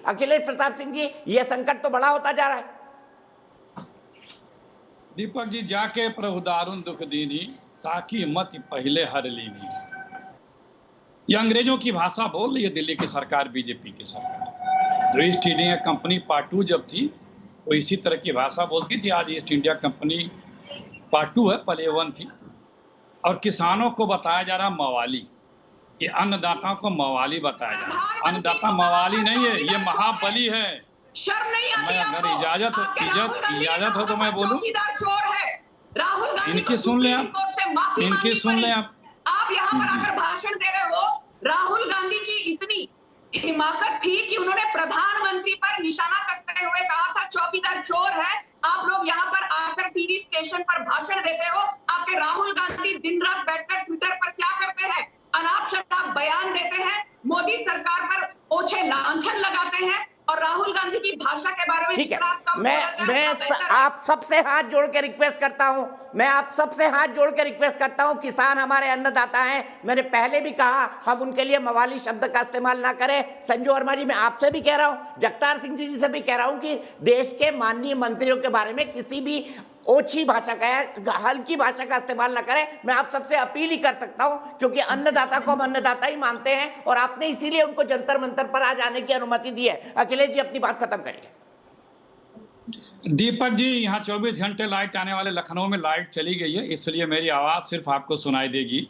अखिलेश प्रताप सिंह जी, यह संकट तो बड़ा होता जा रहा है। दीपक जी, जाके प्रभु दारुण दुख दीनी, ताकि मत पहले हर लीनी। ये अंग्रेजों की भाषा बोल रही है दिल्ली की सरकार, बीजेपी की सरकार। जो ईस्ट इंडिया कंपनी पार्ट 2 जब थी, वो इसी तरह की भाषा बोलती थी। आज ईस्ट इंडिया कंपनी पार्ट 2 है, पहले 1 थी। और किसानों को बताया जा रहा मवाली, ये अन्नदाताओं को मवाली बताया जा रहा है। अन्नदाता मवाली नहीं है, ये महाबली है। शर्म नहीं आती? मैं अगर इजाजत हो तो मैं बोलूं। चोर है राहुल गांधी। इनकी सुन ले आप, इनकी सुन ले आप। आप यहाँ पर आकर भाषण दे रहे हो। राहुल गांधी की इतनी हिमाकत थी कि उन्होंने प्रधानमंत्री पर निशाना कसते हुए कहा था चौकीदार चोर है। आप लोग यहाँ पर आकर टीवी स्टेशन पर भाषण देते हो। आपके राहुल गांधी दिन रात बैठकर ट्विटर पर क्या करते हैं? अनाप शनाप बयान देते हैं, मोदी सरकार पर ओछे लांछन लगाते हैं और राहुल गांधी की भाषा के बारे में ठीक है, मैं आप सबसे हाथ जोड़ के रिक्वेस्ट करता हूं, किसान हमारे अन्नदाता हैं। मैंने पहले भी कहा हम उनके लिए मवाली शब्द का इस्तेमाल ना करें। संजू वर्मा जी, मैं आपसे भी कह रहा हूं, जगतार सिंह जी से भी कह रहा हूं कि देश के माननीय मंत्रियों के बारे में किसी भी ओछी भाषा का, हल्की भाषा का इस्तेमाल ना करें। मैं आप सबसे अपील ही कर सकता हूं, क्योंकि अन्नदाता को हम अन्नदाता ही मानते हैं और आपने इसीलिए उनको जंतर मंतर पर आज आने की अनुमति दी है। अखिलेश जी, अपनी बात खत्म करिए। दीपक जी, यहाँ 24 घंटे लाइट आने वाले, लखनऊ में लाइट चली गई है, इसलिए मेरी आवाज सिर्फ आपको सुनाई देगी।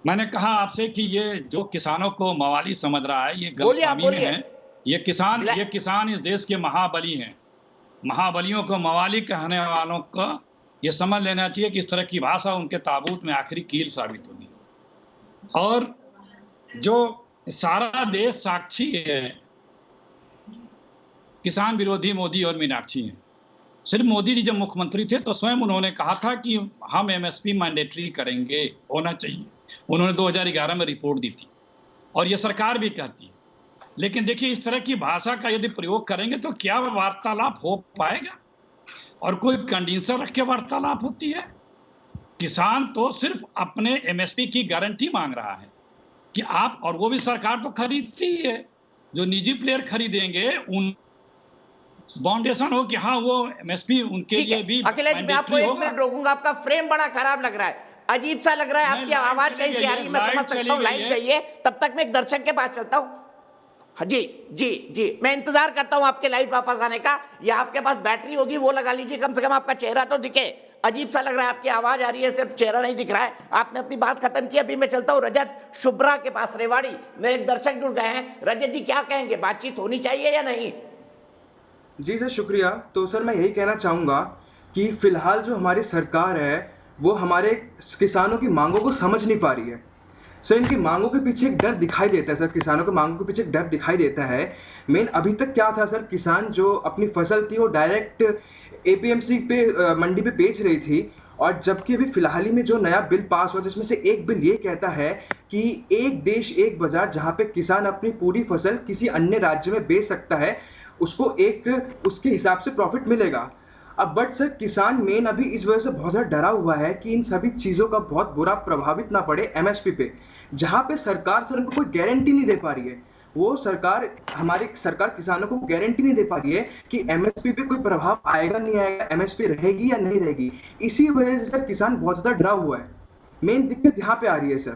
मैंने कहा आपसे कि ये जो किसानों को मवाली समझ रहा है, ये गलतफहमी में है। ये किसान इस देश के महाबली हैं। महाबलियों को मवाली कहने वालों को ये समझ लेना चाहिए कि इस तरह की भाषा उनके ताबूत में आखिरी कील साबित होगी। और जो सारा देश साक्षी है, किसान विरोधी मोदी और मीनाक्षी हैं। सिर्फ मोदी जी जब मुख्यमंत्री थे तो स्वयं उन्होंने कहा था कि हम एमएसपी मैंडेटरी करेंगे, होना चाहिए। उन्होंने 2011 में रिपोर्ट दी थी और ये सरकार भी कहती है। लेकिन देखिए, इस तरह की भाषा का यदि प्रयोग करेंगे तो क्या वार्तालाप हो पाएगा? और कोई कंडीशन रख के वार्तालाप होती है? किसान तो सिर्फ अपने एमएसपी की गारंटी मांग रहा है कि आप, और वो भी सरकार तो खरीदती है, जो निजी प्लेयर खरीदेंगे उन फाउंडेशन हो कि हाँ वो एमएसपी उनके लिए भी। अखिलेश, मैं आपको एक मिनट रोकूंगा, आपका फ्रेम बड़ा खराब लग रहा है, अजीब सा लग रहा है, आपकी आवाज कहीं से आ रही है। मैं समझ सकता हूँ लाइन गई है, तब तक मैं एक दर्शक के पास चलता हूँ। जी जी जी, मैं इंतजार करता हूं आपके लाइट वापस आने का, या आपके पास बैटरी होगी वो लगा लीजिए, कम से कम आपका चेहरा तो दिखे। अजीब सा लग रहा है, आपकी आवाज आ रही है, सिर्फ चेहरा नहीं दिख रहा है। आपने अपनी बात खत्म की, अभी मैं चलता हूं रजत शुभ्रा के पास, रेवाड़ी। मेरे एक दर्शक जुड़ गए हैं। रजत जी, क्या कहेंगे, बातचीत होनी चाहिए या नहीं? जी सर, शुक्रिया। तो सर, मैं यही कहना चाहूंगा कि फिलहाल जो हमारी सरकार है वो हमारे किसानों की मांगों को समझ नहीं पा रही है। सर, इनकी मांगों के पीछे एक डर दिखाई देता है। सर, किसानों के मांगों के पीछे एक डर दिखाई देता है। मेन अभी तक क्या था सर, किसान जो अपनी फसल थी वो डायरेक्ट एपीएमसी पे, मंडी पे बेच रही थी। और जबकि अभी फिलहाल ही में जो नया बिल पास हुआ, जिसमें से एक बिल ये कहता है कि एक देश एक बाजार, जहां पे किसान अपनी पूरी फसल किसी अन्य राज्य में बेच सकता है, उसको एक उसके हिसाब से प्रॉफिट मिलेगा। अब बट सर, किसान मेन अभी इस वजह से बहुत ज़्यादा डरा हुआ है कि इन सभी चीज़ों का बहुत बुरा प्रभावित ना पड़े एमएसपी पे, जहां पे सरकार सर उनको कोई गारंटी नहीं दे पा रही है। वो सरकार, हमारी सरकार किसानों को गारंटी नहीं दे पा रही है कि एमएसपी पे कोई प्रभाव आएगा नहीं आएगा, एमएसपी रहेगी या नहीं रहेगी। इसी वजह से सर किसान बहुत ज़्यादा डरा हुआ है। मेन दिक्कत यहाँ पे आ रही है सर।